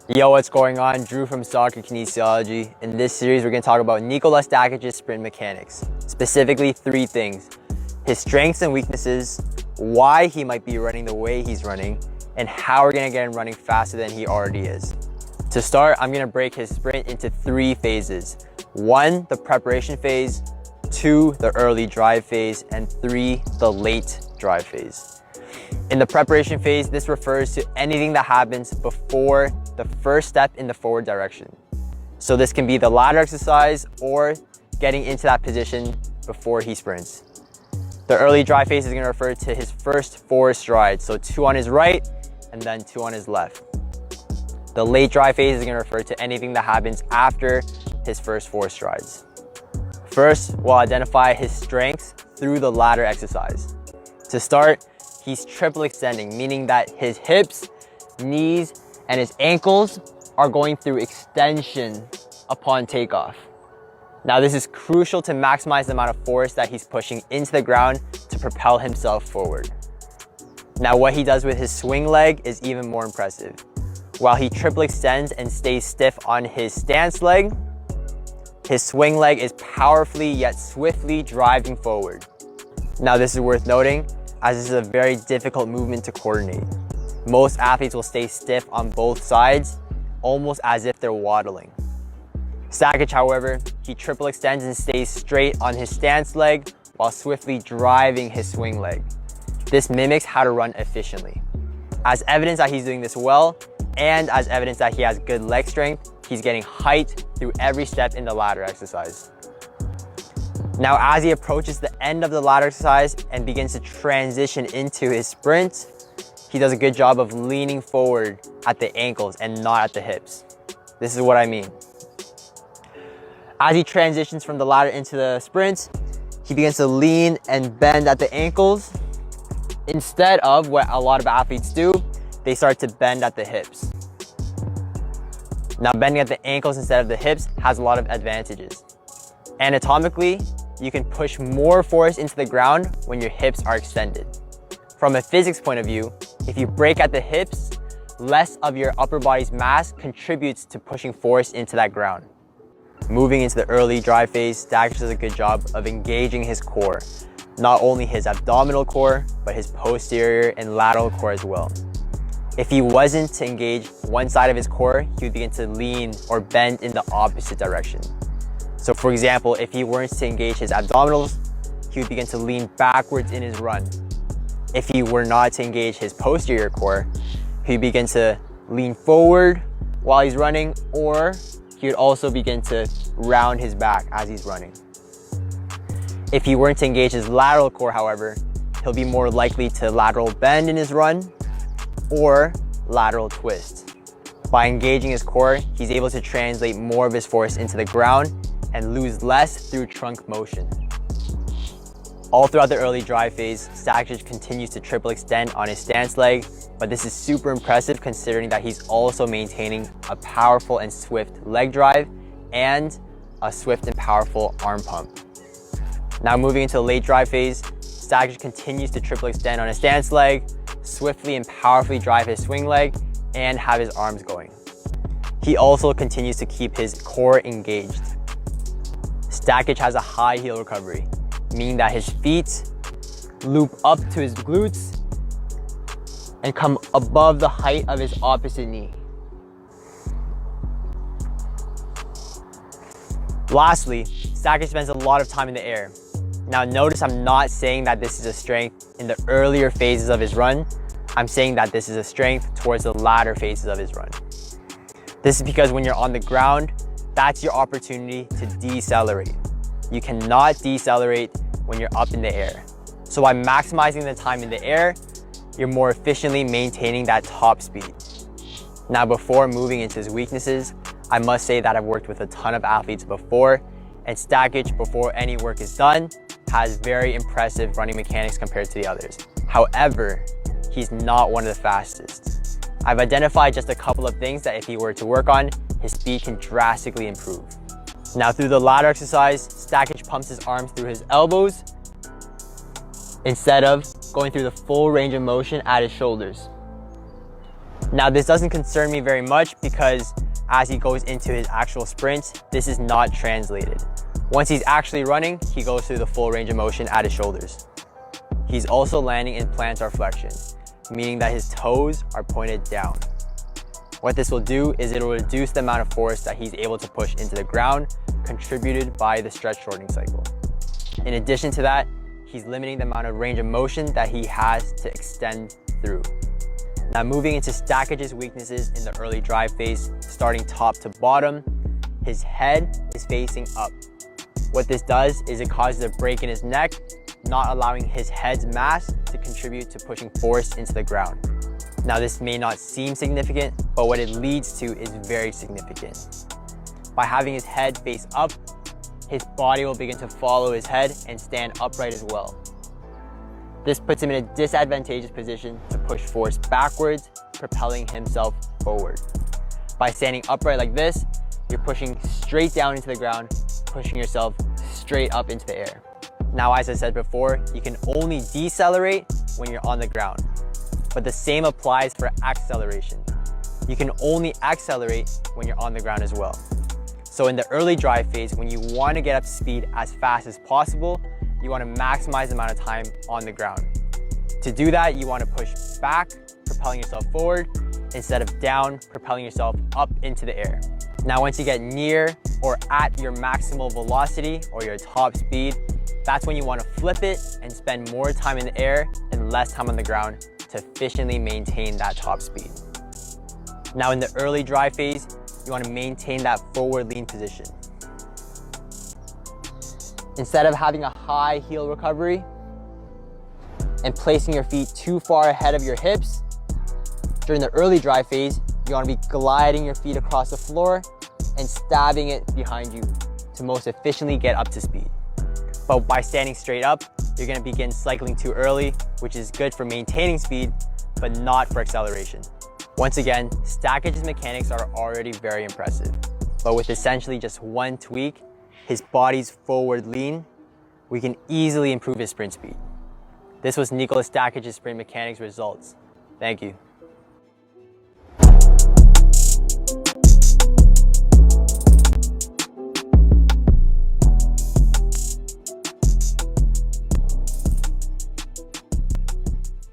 Yo, what's going on? Drew from Stakic Kinesiology. In this series, we're going to talk about Nikola Stakic's sprint mechanics. Specifically, 3 things: his strengths and weaknesses, why he might be running the way he's running, and how we're going to get him running faster than he already is. To start, I'm going to break his sprint into 3 phases. 1, the preparation phase, 2, the early drive phase, and 3, the late drive phase. In the preparation phase, this refers to anything that happens before the first step in the forward direction. So this can be the ladder exercise or getting into that position before he sprints. The early drive phase is going to refer to his first 4 strides, so 2 on his right and then 2 on his left. The late drive phase is going to refer to anything that happens after his first 4 strides. First, we'll identify his strengths through the ladder exercise. To start, he's triple extending, meaning that his hips, knees, and his ankles are going through extension upon takeoff. Now, this is crucial to maximize the amount of force that he's pushing into the ground to propel himself forward. Now, what he does with his swing leg is even more impressive. While he triple extends and stays stiff on his stance leg, his swing leg is powerfully yet swiftly driving forward. Now, this is worth noting, as this is a very difficult movement to coordinate. Most athletes will stay stiff on both sides, almost as if they're waddling. Stakic, however, he triple extends and stays straight on his stance leg while swiftly driving his swing leg. This mimics how to run efficiently. As evidence that he's doing this well, and as evidence that he has good leg strength, he's getting height through every step in the ladder exercise. Now, as he approaches the end of the ladder exercise and begins to transition into his sprint, he does a good job of leaning forward at the ankles and not at the hips. This is what I mean. As he transitions from the ladder into the sprint, he begins to lean and bend at the ankles. Instead of what a lot of athletes do, they start to bend at the hips. Now, bending at the ankles instead of the hips has a lot of advantages. Anatomically, you can push more force into the ground when your hips are extended. From a physics point of view, if you break at the hips, less of your upper body's mass contributes to pushing force into that ground. Moving into the early drive phase, Stakic does a good job of engaging his core. Not only his abdominal core, but his posterior and lateral core as well. If he wasn't to engage one side of his core, he would begin to lean or bend in the opposite direction. So for example, if he weren't to engage his abdominals, he would begin to lean backwards in his run. If he were not to engage his posterior core, he would begin to lean forward while he's running, or he would also begin to round his back as he's running. If he weren't to engage his lateral core, however, he'll be more likely to lateral bend in his run or lateral twist. By engaging his core, he's able to translate more of his force into the ground and lose less through trunk motion. All throughout the early drive phase, Stakic continues to triple extend on his stance leg, but this is super impressive considering that he's also maintaining a powerful and swift leg drive and a swift and powerful arm pump. Now, moving into the late drive phase, Stakic continues to triple extend on his stance leg, swiftly and powerfully drive his swing leg, and have his arms going. He also continues to keep his core engaged. Stakic has a high heel recovery, meaning that his feet loop up to his glutes and come above the height of his opposite knee. Lastly, Stakic spends a lot of time in the air. Now notice I'm not saying that this is a strength in the earlier phases of his run. I'm saying that this is a strength towards the latter phases of his run. This is because when you're on the ground, that's your opportunity to decelerate. You cannot decelerate when you're up in the air. So by maximizing the time in the air, you're more efficiently maintaining that top speed. Now, before moving into his weaknesses, I must say that I've worked with a ton of athletes before, and Stakic, before any work is done, has very impressive running mechanics compared to the others. However, he's not one of the fastest. I've identified just a couple of things that if he were to work on, his speed can drastically improve. Now, through the ladder exercise, Stakic pumps his arms through his elbows instead of going through the full range of motion at his shoulders. Now, this doesn't concern me very much because as he goes into his actual sprint, this is not translated. Once he's actually running, he goes through the full range of motion at his shoulders. He's also landing in plantar flexion, meaning that his toes are pointed down. What this will do is it will reduce the amount of force that he's able to push into the ground, contributed by the stretch shortening cycle. In addition to that, he's limiting the amount of range of motion that he has to extend through. Now, moving into Stakic's weaknesses in the early drive phase, starting top to bottom, his head is facing up. What this does is it causes a break in his neck, not allowing his head's mass to contribute to pushing force into the ground. Now, this may not seem significant, but what it leads to is very significant. By having his head face up, his body will begin to follow his head and stand upright as well. This puts him in a disadvantageous position to push force backwards, propelling himself forward. By standing upright like this, you're pushing straight down into the ground, pushing yourself straight up into the air. Now, as I said before, you can only decelerate when you're on the ground, but the same applies for acceleration. You can only accelerate when you're on the ground as well. So in the early drive phase, when you want to get up to speed as fast as possible, you want to maximize the amount of time on the ground. To do that, you want to push back, propelling yourself forward, instead of down, propelling yourself up into the air. Now, once you get near or at your maximal velocity or your top speed, that's when you want to flip it and spend more time in the air and less time on the ground to efficiently maintain that top speed. Now, in the early drive phase, you want to maintain that forward lean position. Instead of having a high heel recovery and placing your feet too far ahead of your hips, during the early drive phase, you want to be gliding your feet across the floor and stabbing it behind you to most efficiently get up to speed. But by standing straight up, you're going to begin cycling too early, which is good for maintaining speed, but not for acceleration. Once again, Stakic's mechanics are already very impressive, but with essentially just one tweak, his body's forward lean, we can easily improve his sprint speed. This was Stakic Sprint Mechanics results. Thank you.